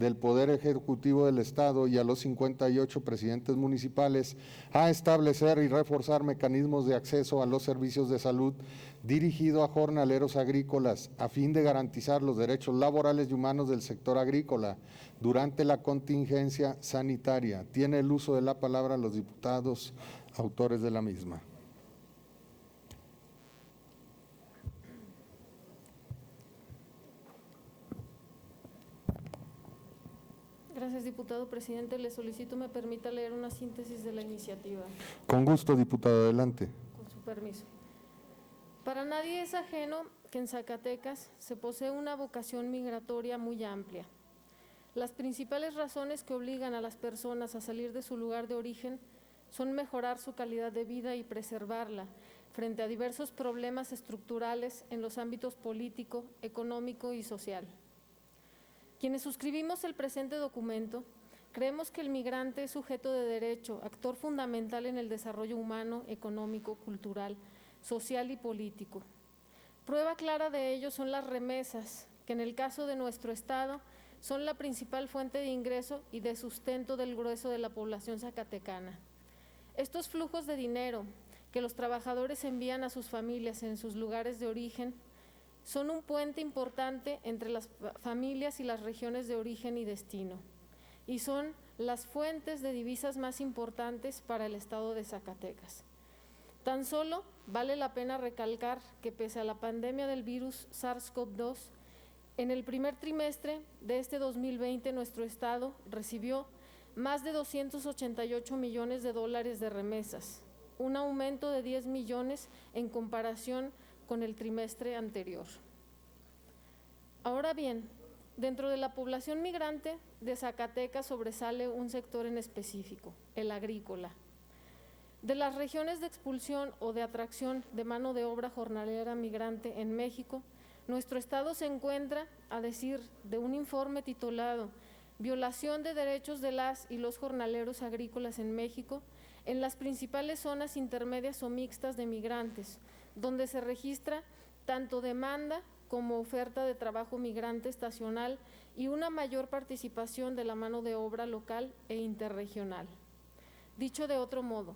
del Poder Ejecutivo del Estado y a los 58 presidentes municipales a establecer y reforzar mecanismos de acceso a los servicios de salud dirigido a jornaleros agrícolas a fin de garantizar los derechos laborales y humanos del sector agrícola durante la contingencia sanitaria. Tiene el uso de la palabra los diputados autores de la misma. Gracias, diputado presidente. Le solicito me permita leer una síntesis de la iniciativa. Con gusto, diputado, adelante. Con su permiso. Para nadie es ajeno que en Zacatecas se posee una vocación migratoria muy amplia. Las principales razones que obligan a las personas a salir de su lugar de origen son mejorar su calidad de vida y preservarla frente a diversos problemas estructurales en los ámbitos político, económico y social. Quienes suscribimos el presente documento, creemos que el migrante es sujeto de derecho, actor fundamental en el desarrollo humano, económico, cultural, social y político. Prueba clara de ello son las remesas, que en el caso de nuestro Estado son la principal fuente de ingreso y de sustento del grueso de la población zacatecana. Estos flujos de dinero que los trabajadores envían a sus familias en sus lugares de origen son un puente importante entre las familias y las regiones de origen y destino, y son las fuentes de divisas más importantes para el Estado de Zacatecas. Tan solo vale la pena recalcar que pese a la pandemia del virus SARS-CoV-2, en el primer trimestre de este 2020 nuestro Estado recibió más de 288 millones de dólares de remesas, un aumento de 10 millones en comparación con el trimestre anterior. Ahora bien, dentro de la población migrante de Zacatecas sobresale un sector en específico, el agrícola. De las regiones de expulsión o de atracción de mano de obra jornalera migrante en México, nuestro Estado se encuentra, a decir de un informe titulado Violación de derechos de las y los jornaleros agrícolas en México, en las principales zonas intermedias o mixtas de migrantes, donde se registra tanto demanda como oferta de trabajo migrante estacional y una mayor participación de la mano de obra local e interregional. Dicho de otro modo,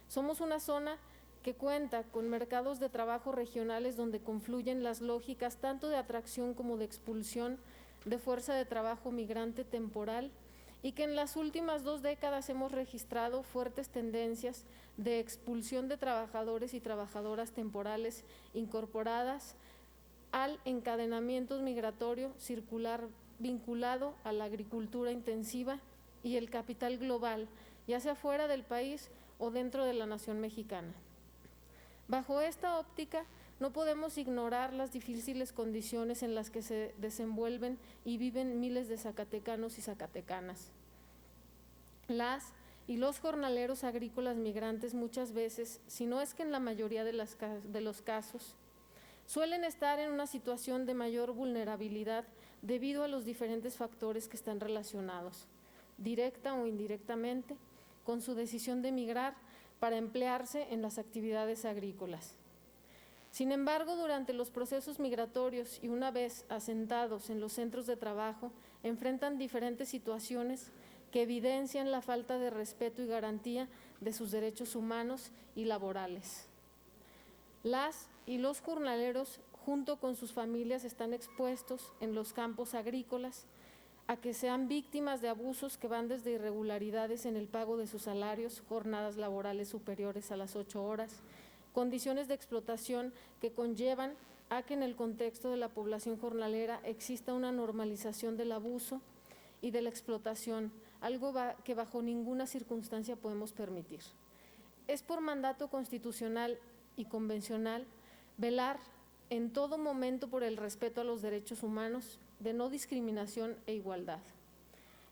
somos una zona que cuenta con mercados de trabajo regionales donde confluyen las lógicas tanto de atracción como de expulsión de fuerza de trabajo migrante temporal y que en las últimas 2 décadas hemos registrado fuertes tendencias de expulsión de trabajadores y trabajadoras temporales incorporadas al encadenamiento migratorio circular vinculado a la agricultura intensiva y el capital global, ya sea fuera del país o dentro de la nación mexicana. Bajo esta óptica, no podemos ignorar las difíciles condiciones en las que se desenvuelven y viven miles de zacatecanos y zacatecanas. Las y los jornaleros agrícolas migrantes muchas veces, si no es que en la mayoría de los casos, suelen estar en una situación de mayor vulnerabilidad debido a los diferentes factores que están relacionados, directa o indirectamente, con su decisión de emigrar para emplearse en las actividades agrícolas. Sin embargo, durante los procesos migratorios y una vez asentados en los centros de trabajo, enfrentan diferentes situaciones que evidencian la falta de respeto y garantía de sus derechos humanos y laborales. Las y los jornaleros, junto con sus familias, están expuestos en los campos agrícolas a que sean víctimas de abusos que van desde irregularidades en el pago de sus salarios, jornadas laborales superiores a las 8 horas, condiciones de explotación que conllevan a que en el contexto de la población jornalera exista una normalización del abuso y de la explotación, algo que bajo ninguna circunstancia podemos permitir. Es por mandato constitucional y convencional velar en todo momento por el respeto a los derechos humanos, de no discriminación e igualdad.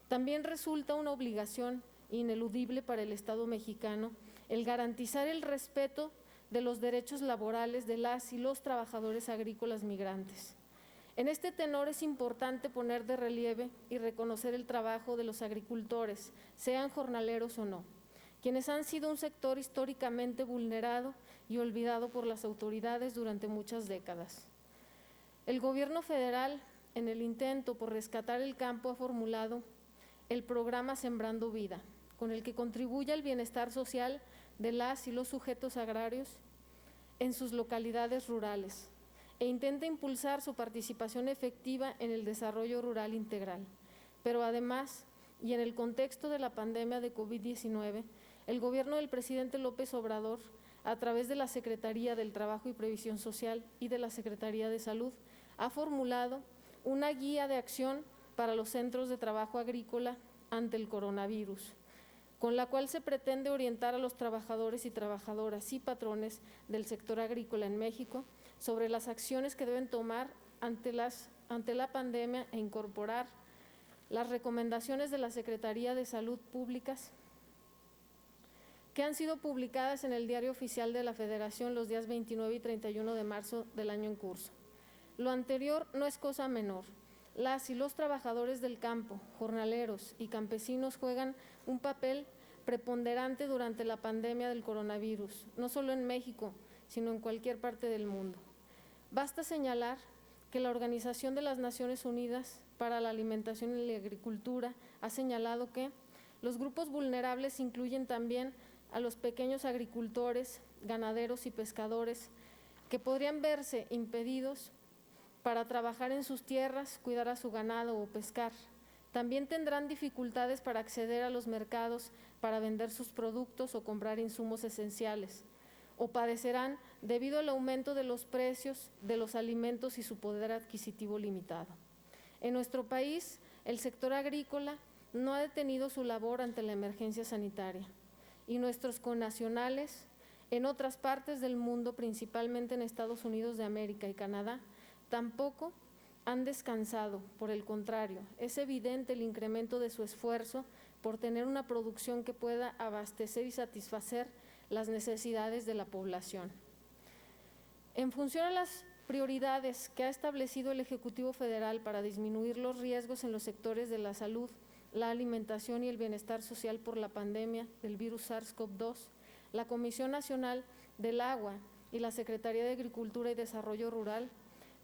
También resulta una obligación ineludible para el Estado mexicano el garantizar el respeto de los derechos laborales de las y los trabajadores agrícolas migrantes. En este tenor es importante poner de relieve y reconocer el trabajo de los agricultores, sean jornaleros o no, quienes han sido un sector históricamente vulnerado y olvidado por las autoridades durante muchas décadas. El Gobierno federal en el intento por rescatar el campo, ha formulado el programa Sembrando Vida, con el que contribuye al bienestar social de las y los sujetos agrarios en sus localidades rurales e intenta impulsar su participación efectiva en el desarrollo rural integral. Pero además, y en el contexto de la pandemia de COVID-19, el gobierno del presidente López Obrador, a través de la Secretaría del Trabajo y Previsión Social y de la Secretaría de Salud, ha formulado una guía de acción para los centros de trabajo agrícola ante el coronavirus, con la cual se pretende orientar a los trabajadores y trabajadoras y patrones del sector agrícola en México sobre las acciones que deben tomar ante la pandemia e incorporar las recomendaciones de la Secretaría de Salud Públicas que han sido publicadas en el Diario Oficial de la Federación los días 29 y 31 de marzo del año en curso. Lo anterior no es cosa menor. Las y los trabajadores del campo, jornaleros y campesinos juegan un papel preponderante durante la pandemia del coronavirus, no solo en México, sino en cualquier parte del mundo. Basta señalar que la Organización de las Naciones Unidas para la Alimentación y la Agricultura ha señalado que los grupos vulnerables incluyen también a los pequeños agricultores, ganaderos y pescadores que podrían verse impedidos para trabajar en sus tierras, cuidar a su ganado o pescar. También tendrán dificultades para acceder a los mercados para vender sus productos o comprar insumos esenciales, o padecerán debido al aumento de los precios de los alimentos y su poder adquisitivo limitado. En nuestro país, el sector agrícola no ha detenido su labor ante la emergencia sanitaria y nuestros connacionales en otras partes del mundo, principalmente en Estados Unidos de América y Canadá, tampoco han descansado. Por el contrario, es evidente el incremento de su esfuerzo por tener una producción que pueda abastecer y satisfacer las necesidades de la población. En función a las prioridades que ha establecido el Ejecutivo Federal para disminuir los riesgos en los sectores de la salud, la alimentación y el bienestar social por la pandemia del virus SARS-CoV-2, la Comisión Nacional del Agua y la Secretaría de Agricultura y Desarrollo Rural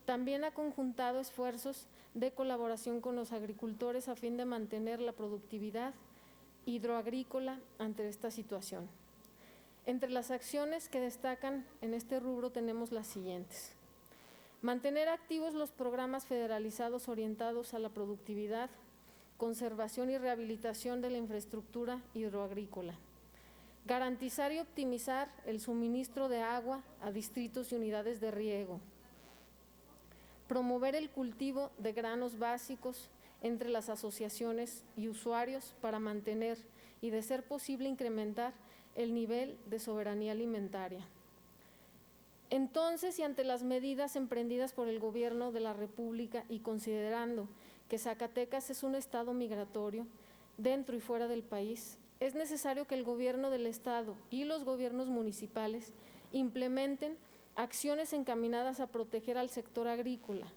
también ha conjuntado esfuerzos de colaboración con los agricultores a fin de mantener la productividad hidroagrícola ante esta situación. Entre las acciones que destacan en este rubro tenemos las siguientes: mantener activos los programas federalizados orientados a la productividad, conservación y rehabilitación de la infraestructura hidroagrícola, garantizar y optimizar el suministro de agua a distritos y unidades de riego, promover el cultivo de granos básicos entre las asociaciones y usuarios para mantener y, de ser posible, incrementar el nivel de soberanía alimentaria. Entonces, y ante las medidas emprendidas por el Gobierno de la República y considerando que Zacatecas es un estado migratorio dentro y fuera del país, es necesario que el Gobierno del Estado y los gobiernos municipales implementen acciones encaminadas a proteger al sector agrícola,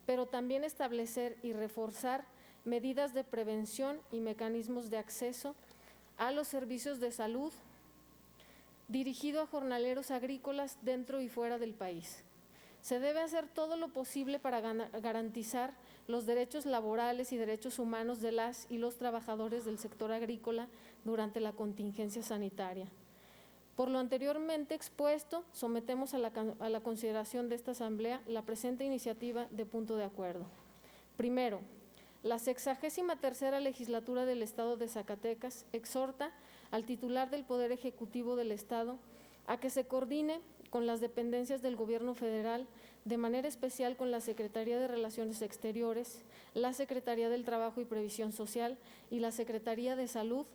pero también establecer y reforzar medidas de prevención y mecanismos de acceso a los servicios de salud dirigido a jornaleros agrícolas dentro y fuera del país. Se debe hacer todo lo posible para garantizar los derechos laborales y derechos humanos de las y los trabajadores del sector agrícola durante la contingencia sanitaria. Por lo anteriormente expuesto, sometemos a la consideración de esta Asamblea la presente iniciativa de punto de acuerdo. Primero, la 63ª Legislatura del Estado de Zacatecas exhorta al titular del Poder Ejecutivo del Estado a que se coordine con las dependencias del Gobierno Federal, de manera especial con la Secretaría de Relaciones Exteriores, la Secretaría del Trabajo y Previsión Social y la Secretaría de Salud,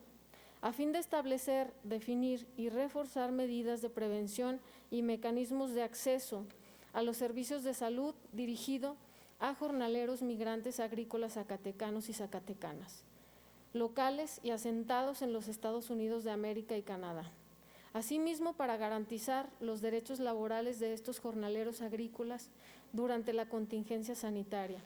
a fin de establecer, definir y reforzar medidas de prevención y mecanismos de acceso a los servicios de salud dirigido a jornaleros migrantes agrícolas zacatecanos y zacatecanas, locales y asentados en los Estados Unidos de América y Canadá. Asimismo, para garantizar los derechos laborales de estos jornaleros agrícolas durante la contingencia sanitaria,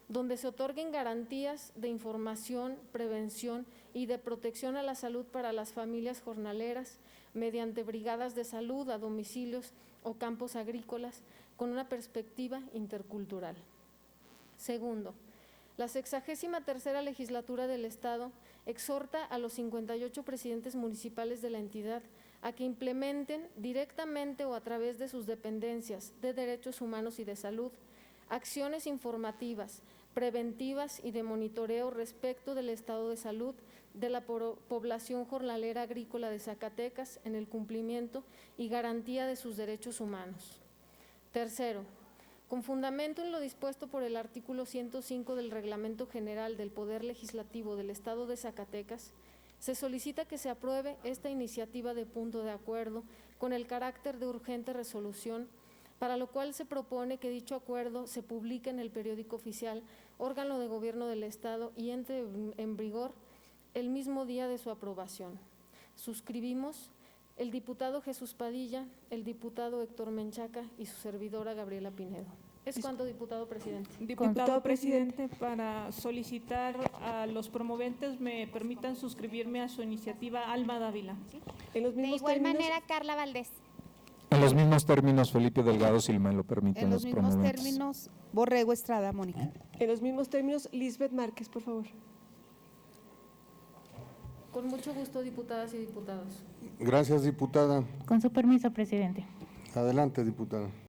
donde se otorguen garantías de información, prevención y de protección a la salud para las familias jornaleras mediante brigadas de salud a domicilios o campos agrícolas con una perspectiva intercultural. Segundo, la 63ª legislatura del Estado exhorta a los 58 presidentes municipales de la entidad a que implementen directamente o a través de sus dependencias de derechos humanos y de salud acciones informativas, preventivas y de monitoreo respecto del estado de salud de la población jornalera agrícola de Zacatecas en el cumplimiento y garantía de sus derechos humanos. Tercero, con fundamento en lo dispuesto por el artículo 105 del Reglamento General del Poder Legislativo del Estado de Zacatecas, se solicita que se apruebe esta iniciativa de punto de acuerdo con el carácter de urgente resolución, para lo cual se propone que dicho acuerdo se publique en el periódico oficial, órgano de gobierno del Estado, y entre en vigor el mismo día de su aprobación. Suscribimos el diputado Jesús Padilla, el diputado Héctor Menchaca y su servidora Gabriela Pinedo. Es cuanto, diputado presidente. Diputado presidente, para solicitar a los promoventes me permitan suscribirme a su iniciativa Alma Dávila. En los De mismos igual términos, manera, Carla Valdés. En los mismos términos, Felipe Delgado, si me lo permiten En los los mismos promoventes. términos, Borrego Estrada, Mónica. en los mismos términos, Lisbeth Márquez, por favor. Con mucho gusto, diputadas y diputados. Gracias, diputada. Con su permiso, presidente. Adelante, diputada.